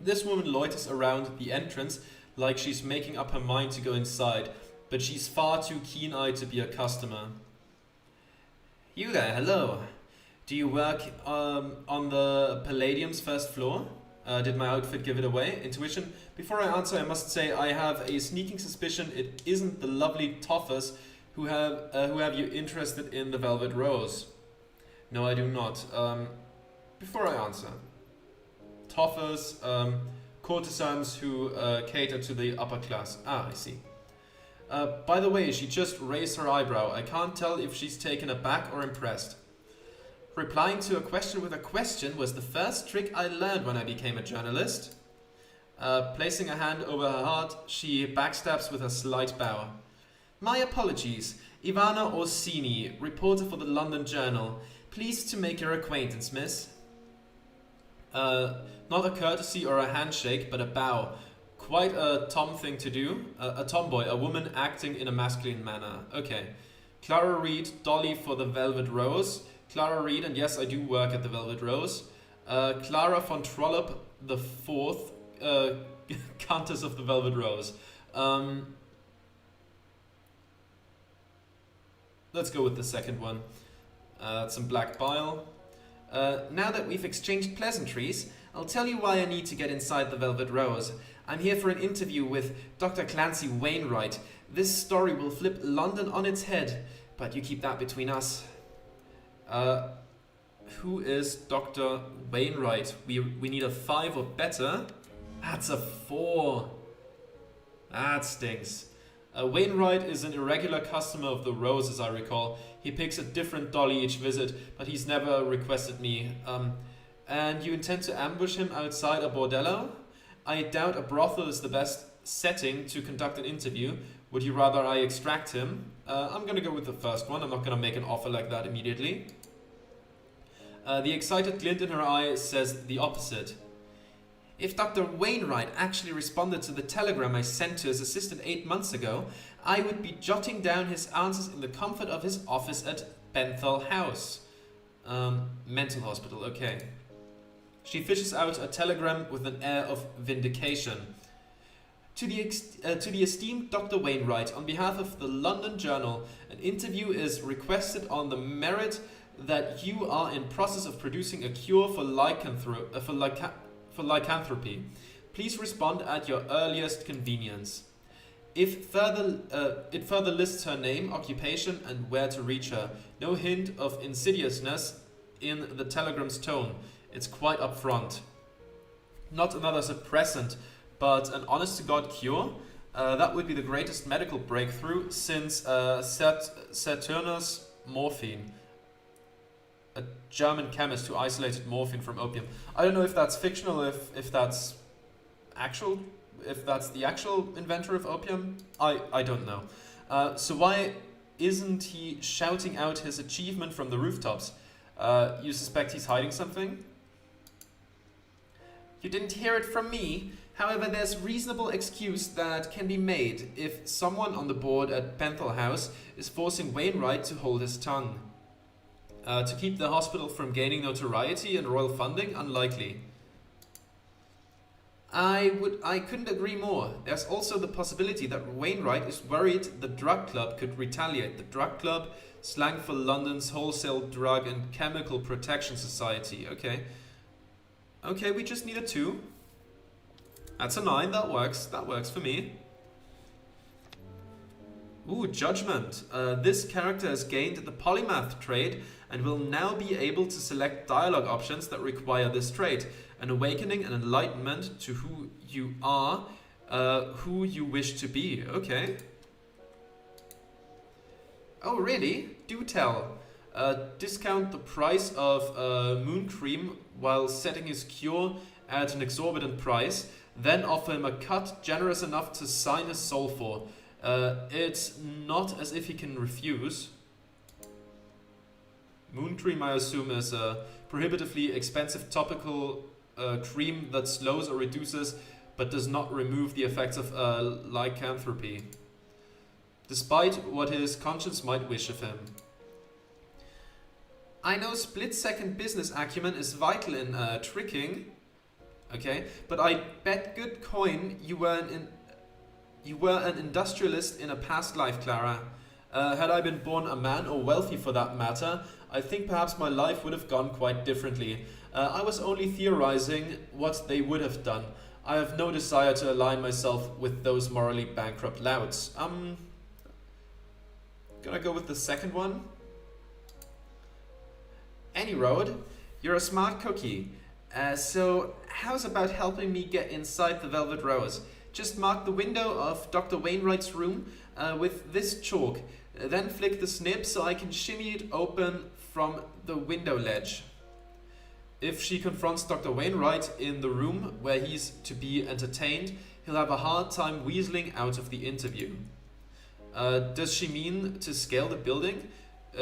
This woman loiters around the entrance like she's making up her mind to go inside, but she's far too keen-eyed to be a customer. You there, hello. Do you work on the Palladium's first floor? Did my outfit give it away? Intuition. Before I answer, I must say I have a sneaking suspicion it isn't the lovely toffers who have you interested in the Velvet Rose. No, I do not. Before I answer, toffers, courtesans who cater to the upper class. Ah, I see. By the way, she just raised her eyebrow. I can't tell if she's taken aback or impressed. Replying to a question with a question was the first trick I learned when I became a journalist. Placing a hand over her heart, she backstabs with a slight bow. My apologies. Ivana Orsini, reporter for the London Journal. Pleased to make your acquaintance, miss. Not a courtesy or a handshake, but a bow. Quite a Tom thing to do. A tomboy, a woman acting in a masculine manner. Okay. Clara Reed, Dolly for the Velvet Rose. Clara Reed, and yes, I do work at the Velvet Rose. Clara von Trollope the Fourth, Countess of the Velvet Rose. Let's go with the second one. Some black bile. Now that we've exchanged pleasantries, I'll tell you why I need to get inside the Velvet Rose. I'm here for an interview with Dr. Clancy Wainwright. This story will flip London on its head, but you keep that between us. Who is Dr. Wainwright? We need a 5 or better. That's a 4. That stinks. Wainwright is an irregular customer of the Rose, as I recall. He picks a different dolly each visit, but he's never requested me. And you intend to ambush him outside a bordello? I doubt a brothel is the best setting to conduct an interview. Would you rather I extract him? I'm gonna go with the first one. I'm not gonna make an offer like that immediately. The excited glint in her eye says the opposite. If Dr. Wainwright actually responded to the telegram I sent to his assistant 8 months ago, I would be jotting down his answers in the comfort of his office at Benthal House. Mental hospital, okay. She fishes out a telegram with an air of vindication. To the esteemed Dr. Wainwright, on behalf of the London Journal, an interview is requested on the merit that you are in process of producing a cure for lycanthropy. Please respond at your earliest convenience. It further lists her name, occupation, and where to reach her. No hint of insidiousness in the telegram's tone. It's quite upfront. Not another suppressant, but an honest-to-God cure. That would be the greatest medical breakthrough since Saturnus morphine, a German chemist who isolated morphine from opium. I don't know if that's fictional, if that's actual, if that's the actual inventor of opium. I don't know. So why isn't he shouting out his achievement from the rooftops? You suspect he's hiding something? You didn't hear it from me. However, there's reasonable excuse that can be made if someone on the board at Benthal House is forcing Wainwright to hold his tongue. To keep the hospital from gaining notoriety and royal funding, unlikely. I couldn't agree more. There's also the possibility that Wainwright is worried the drug club could retaliate. The drug club, slang for London's Wholesale Drug and Chemical Protection Society. Okay, we just need a 2. That's a 9, that works for me. Ooh, Judgment. This character has gained the polymath trait and will now be able to select dialogue options that require this trait. An awakening and enlightenment to who you are, who you wish to be. Okay. Oh, really? Do tell. Discount the price of moon cream while setting his cure at an exorbitant price, then offer him a cut generous enough to sign his soul for. It's not as if he can refuse. Moon cream, I assume, is a prohibitively expensive topical cream that slows or reduces but does not remove the effects of lycanthropy, despite what his conscience might wish of him. I know split-second business acumen is vital in tricking. Okay, but I bet good coin you were an industrialist in a past life, Clara. Had I been born a man, or wealthy for that matter, I think perhaps my life would have gone quite differently. I was only theorizing what they would have done. I have no desire to align myself with those morally bankrupt louts. Gonna go with the second one. Any road, you're a smart cookie. So how's about helping me get inside the Velvet Rose? Just mark the window of Dr. Wainwright's room with this chalk. Then flick the snip so I can shimmy it open from the window ledge. If she confronts Dr. Wainwright in the room where he's to be entertained, he'll have a hard time weaseling out of the interview. Does she mean to scale the building?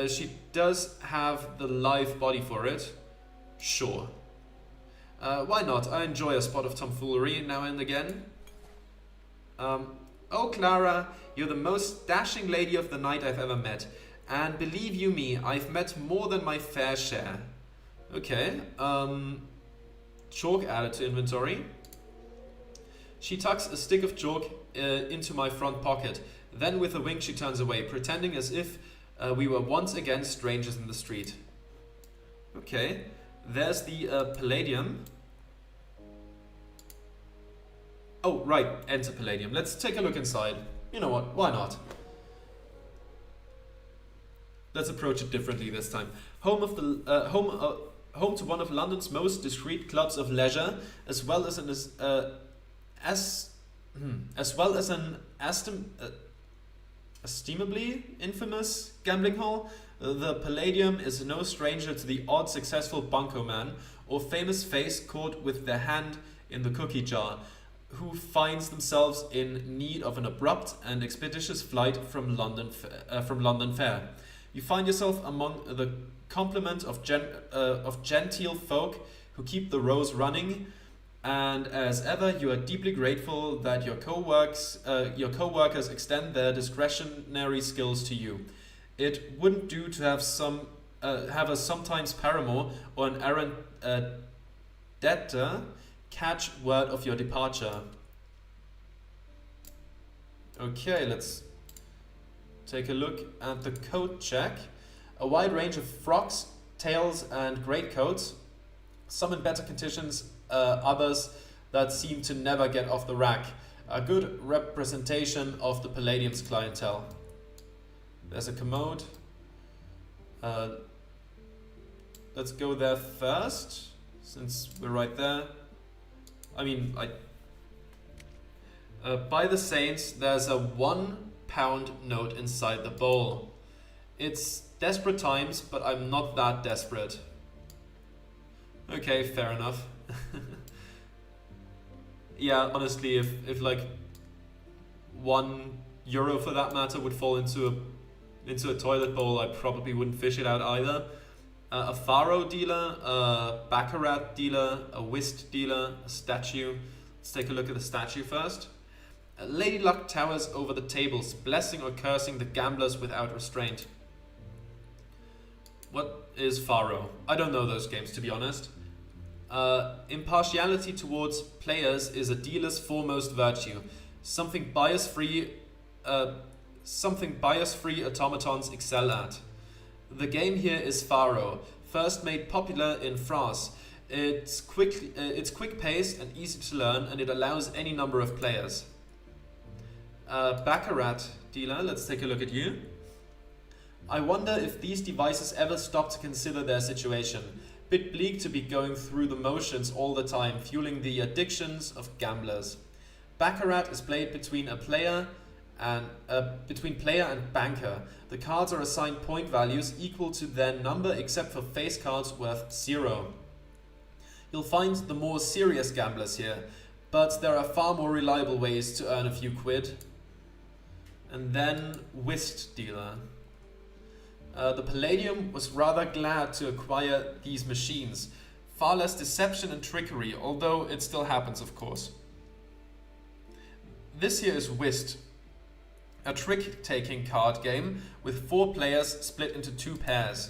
She does have the live body for it. Sure. Why not? I enjoy a spot of tomfoolery now and again. Oh, Clara, you're the most dashing lady of the night I've ever met. And believe you me, I've met more than my fair share. Okay. Chalk added to inventory. She tucks a stick of chalk into my front pocket. Then with a wink she turns away, pretending as if we were once again strangers in the street. Okay. There's the Palladium. Oh, right, enter Palladium. Let's take a look inside. You know what, why not? Let's approach it differently this time. Home to one of London's most discreet clubs of leisure, as well as an esteemably infamous gambling hall. The Palladium is no stranger to the odd successful bunco man or famous face caught with their hand in the cookie jar, who finds themselves in need of an abrupt and expeditious flight from London Fair. You find yourself among the complement of genteel folk who keep the rows running, and as ever, you are deeply grateful that your co-workers extend their discretionary skills to you. It wouldn't do to have a sometimes paramour or an errant debtor catch word of your departure. Okay, let's take a look at the coat check. A wide range of frocks, tails and greatcoats. Some in better conditions, others that seem to never get off the rack. A good representation of the Palladium's clientele. There's a commode. Let's go there first, since we're right there. I mean, by the saints, there's a £1 note inside the bowl. It's desperate times, but I'm not that desperate. Okay, fair enough. Yeah, honestly, if like €1 for that matter would fall into a toilet bowl, I probably wouldn't fish it out either. A faro dealer, a baccarat dealer, a whist dealer, a statue. Let's take a look at the statue first. Lady Luck towers over the tables, blessing or cursing the gamblers without restraint. What is faro? I don't know those games, to be honest. Impartiality towards players is a dealer's foremost virtue. Something bias-free automatons excel at. The game here is Faro, first made popular in France. It's quick-paced and easy to learn, and it allows any number of players. Baccarat dealer, let's take a look at you. I wonder if these devices ever stop to consider their situation. Bit bleak to be going through the motions all the time, fueling the addictions of gamblers. Baccarat is played between player and banker. The cards are assigned point values equal to their number except for face cards worth 0. You'll find the more serious gamblers here, but there are far more reliable ways to earn a few quid. And then whist dealer. The Palladium was rather glad to acquire these machines. Far less deception and trickery, although it still happens, of course. This here is whist, a trick-taking card game with 4 players split into 2 pairs.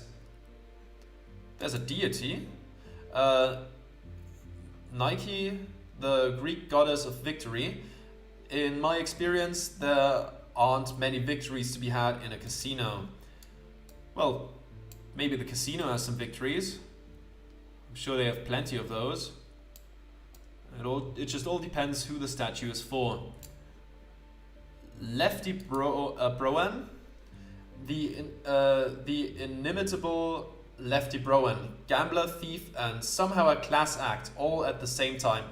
There's a deity. Nike, the Greek goddess of victory. In my experience, there aren't many victories to be had in a casino. Well, maybe the casino has some victories. I'm sure they have plenty of those. It just all depends who the statue is for. Lefty Broen, the inimitable Lefty Broen, gambler, thief, and somehow a class act, all at the same time.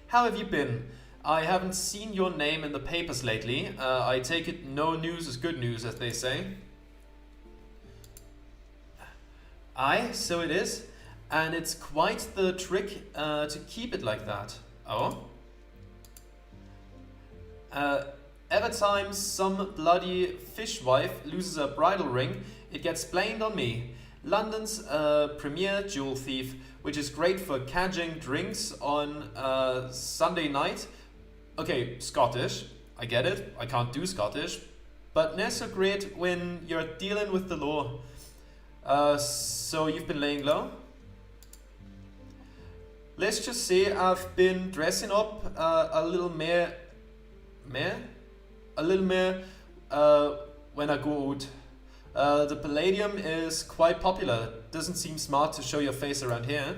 How have you been? I haven't seen your name in the papers lately. I take it no news is good news, as they say. Aye, so it is. And it's quite the trick to keep it like that. Oh? Every time some bloody fishwife loses a bridal ring, it gets blamed on me. London's premier jewel thief, which is great for cadging drinks on Sunday night. Okay, Scottish, I get it, I can't do Scottish, but not so great when you're dealing with the law. So you've been laying low? Let's just say I've been dressing up a little more when I go out. The Palladium is quite popular. Doesn't seem smart to show your face around here.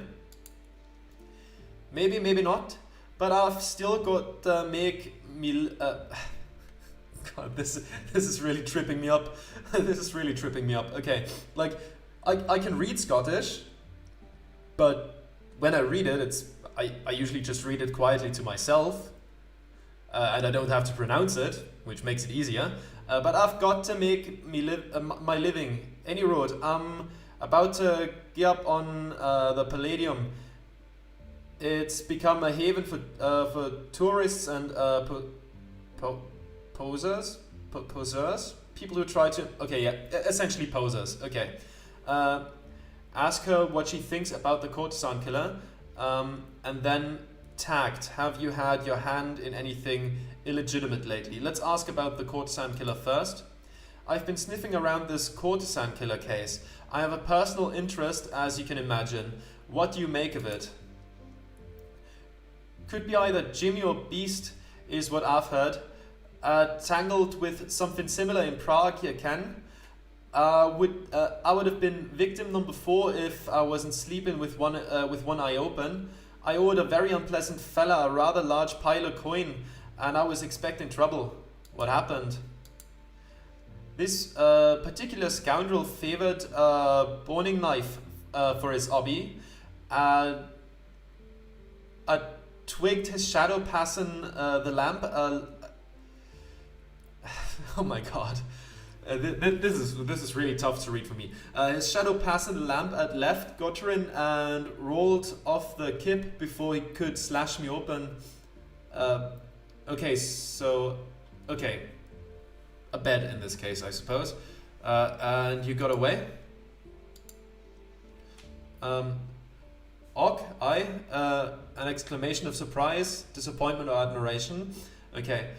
Maybe, maybe not. But I've still got to make me. God, this is really tripping me up. This is really tripping me up. Okay, like I can read Scottish, but when I read it, I usually just read it quietly to myself, and I don't have to pronounce it, which makes it easier. But I've got to make me my living any road. I'm about to get up on the Palladium. It's become a haven for tourists and posers, people who try to. Okay, yeah, essentially posers. Okay, ask her what she thinks about the courtesan killer, and then tagged. Have you had your hand in anything illegitimate lately? Let's ask about the courtesan killer first. I've been sniffing around this courtesan killer case. I have a personal interest, as you can imagine. What do you make of it? Could be either Jimmy or Beast, is what I've heard. Tangled with something similar in Prague, you can. I would have been victim number 4 if I wasn't sleeping with one eye open. I owed a very unpleasant fella a rather large pile of coin, and I was expecting trouble. What happened? This particular scoundrel favored a boning knife for his hobby. I twigged his shadow passing the lamp. Oh my god. This is really tough to read for me. His shadow passing the lamp at left, got her in and rolled off the kip before he could slash me open. Okay, so... Okay. A bed in this case, I suppose. And you got away? An exclamation of surprise, disappointment or admiration. Okay.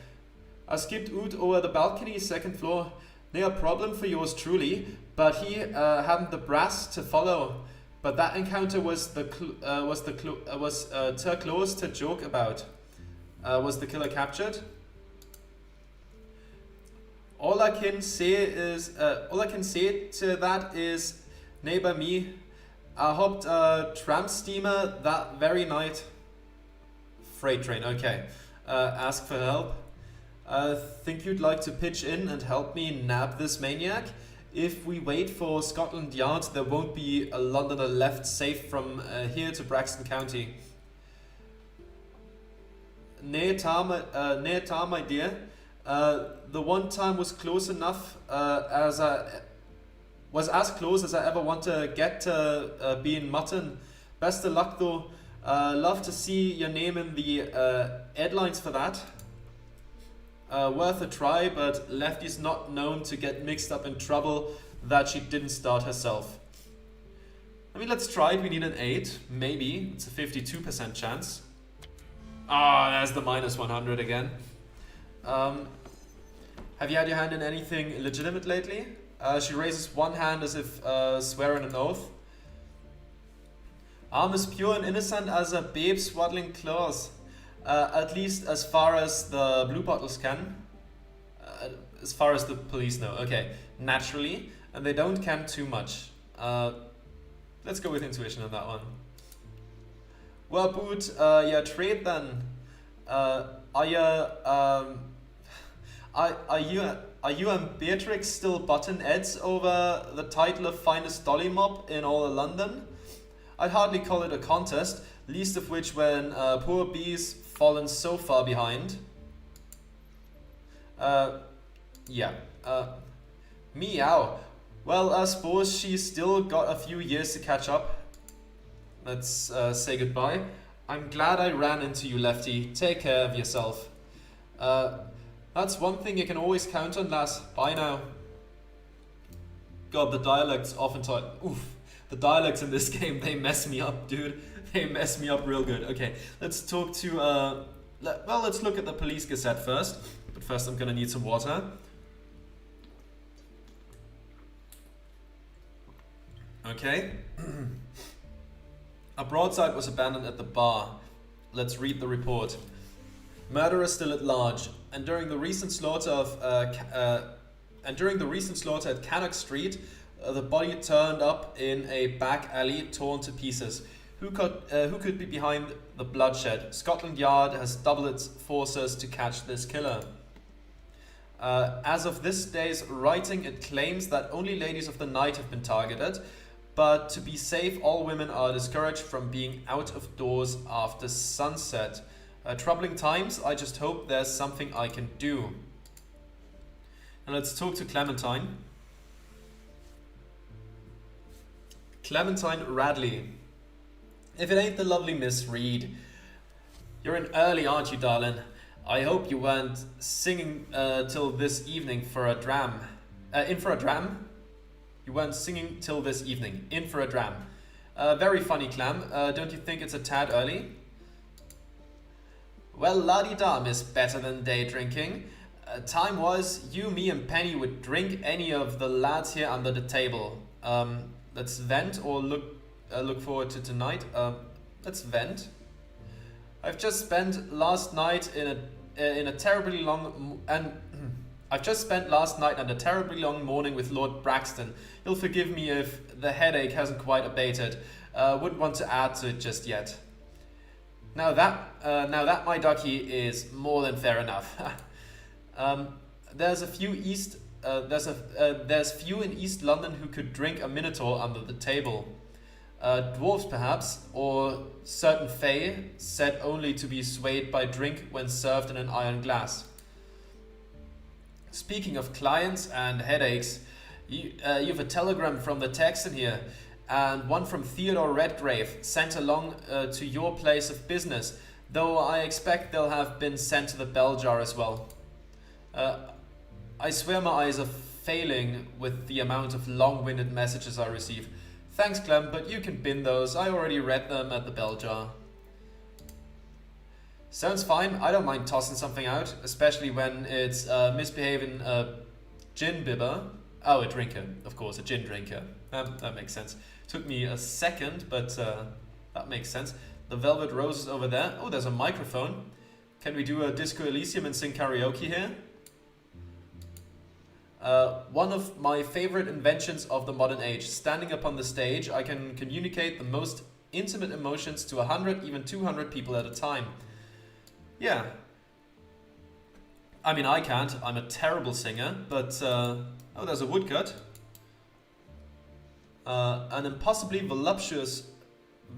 I skipped out over the balcony, 2nd floor. No problem for yours truly, but he hadn't the brass to follow. But that encounter was too close to joke about. Was the killer captured? All I can say to that is, neighbor me. I hopped a tram steamer that very night. Freight train, okay. Ask for help. Think you'd like to pitch in and help me nab this maniac? If we wait for Scotland Yard, there won't be a Londoner left safe from here to Braxton County. Nay tar, my dear. The one time was close enough as close as I ever want to get to being mutton. Best of luck though. Love to see your name in the headlines for that. Worth a try, but Lefty's not known to get mixed up in trouble that she didn't start herself. I mean, let's try it. We need an 8, maybe. It's a 52% chance. Ah, there's the minus 100 again. Have you had your hand in anything illegitimate lately? She raises one hand as if swearing an oath. I'm as pure and innocent as a babe swaddling claws. At least as far as the blue bottles can. As far as the police know. Okay, naturally. And they don't can too much. Let's go with intuition on that one. Well, Boot, yeah, trade then. Are you and Beatrix still button heads over the title of finest dolly mob in all of London? I'd hardly call it a contest, least of which when poor Bee's fallen so far behind. Yeah. Meow. Well, I suppose she's still got a few years to catch up. Let's say goodbye. I'm glad I ran into you, Lefty. Take care of yourself. That's one thing you can always count on, lass. Bye now. God, the dialects oftentimes... Oof. The dialects in this game, they mess me up, dude. They mess me up real good. Okay, let's talk to... well, let's look at the police gazette first. But first I'm gonna need some water. Okay. A broadside was abandoned at the bar. Let's read the report. Murderer still at large, and during the recent slaughter at Cannock Street, the body turned up in a back alley, torn to pieces. Who could be behind the bloodshed? Scotland Yard has doubled its forces to catch this killer. As of this day's writing, it claims that only ladies of the night have been targeted. But to be safe, all women are discouraged from being out of doors after sunset. Troubling times, I just hope there's something I can do. And let's talk to Clementine. Clementine Radley. If it ain't the lovely Miss Reed. You're in early, aren't you, darling? I hope you weren't singing till this evening for a dram. In for a dram? You weren't singing till this evening. In for a dram. Very funny, Clam. Don't you think it's a tad early? Well, la-di-da, miss, better than day drinking. Time was, you, me and Penny would drink any of the lads here under the table. Let's vent or look forward to tonight. Let's vent. I've just spent last night in a terribly long I've just spent last night and a terribly long morning with Lord Braxton. He'll forgive me if the headache hasn't quite abated. Wouldn't want to add to it just yet. Now that my ducky is more than fair enough. There's few in East London who could drink a Minotaur under the table. Dwarves perhaps, or certain fae, said only to be swayed by drink when served in an iron glass. Speaking of clients and headaches, you've a telegram from the Texan here, and one from Theodore Redgrave, sent along to your place of business, though I expect they'll have been sent to the bell jar as well. I swear my eyes are failing with the amount of long-winded messages I receive. Thanks, Clem, but you can bin those. I already read them at the bell jar. Sounds fine. I don't mind tossing something out, especially when it's misbehaving gin bibber. Oh, a drinker, of course, a gin drinker. That makes sense. Took me a second, but that makes sense. The Velvet Roses over there. Oh, there's a microphone. Can we do a Disco Elysium and sing karaoke here? One of my favorite inventions of the modern age. Standing up on the stage, I can communicate the most intimate emotions to 100, even 200 people at a time. Yeah. I mean, I can't. I'm a terrible singer, but... oh, there's a woodcut. An impossibly voluptuous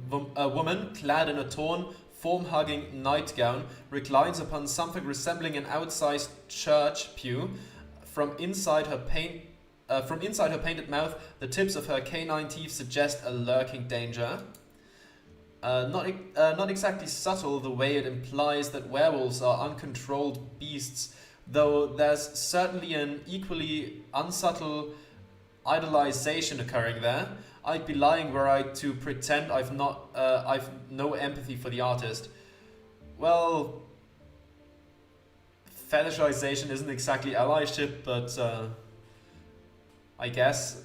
woman, clad in a torn, form-hugging nightgown, reclines upon something resembling an outsized church pew. From inside her painted mouth, the tips of her canine teeth suggest a lurking danger. Not exactly subtle the way it implies that werewolves are uncontrolled beasts, though there's certainly an equally unsubtle idolization occurring there. I'd be lying were I to pretend I've no empathy for the artist. Well, fetishization isn't exactly allyship, but I guess.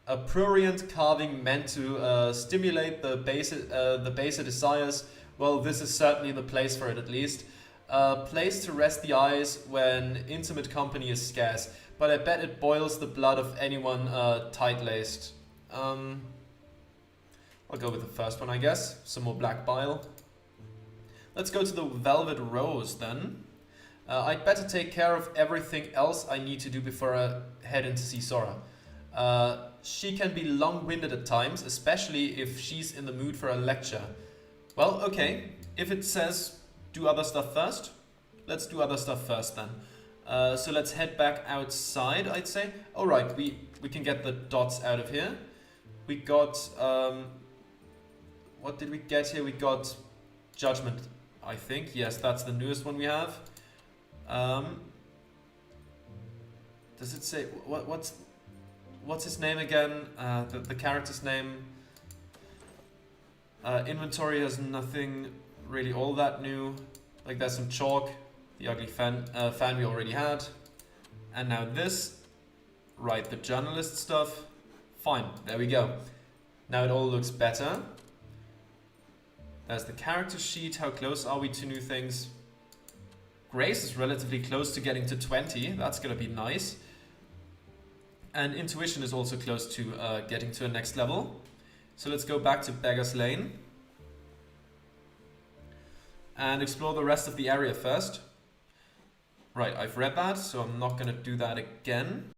A prurient carving meant to stimulate the baser desires. Well, this is certainly the place for it, at least. Place to rest the eyes when intimate company is scarce, but I bet it boils the blood of anyone tight-laced. I'll go with the first one, I guess. Some more black bile. Let's go to the Velvet Rose, then. I'd better take care of everything else I need to do before I head in to see Sora. She can be long-winded at times, especially if she's in the mood for a lecture. Well, okay. If it says do other stuff first, let's do other stuff first then. So let's head back outside, I'd say. Alright, we can get the dots out of here. We got... what did we get here? We got Judgment, I think. Yes, that's the newest one we have. Does it say... What's his name again? The character's name. Inventory has nothing really all that new. Like there's some chalk. The ugly fan we already had. And now this. Right, the journalist stuff. Fine, there we go. Now it all looks better. There's the character sheet. How close are we to new things? Grace is relatively close to getting to 20. That's gonna be nice. And intuition is also close to getting to a next level. So let's go back to Beggar's Lane and explore the rest of the area first. Right, I've read that, so I'm not going to do that again.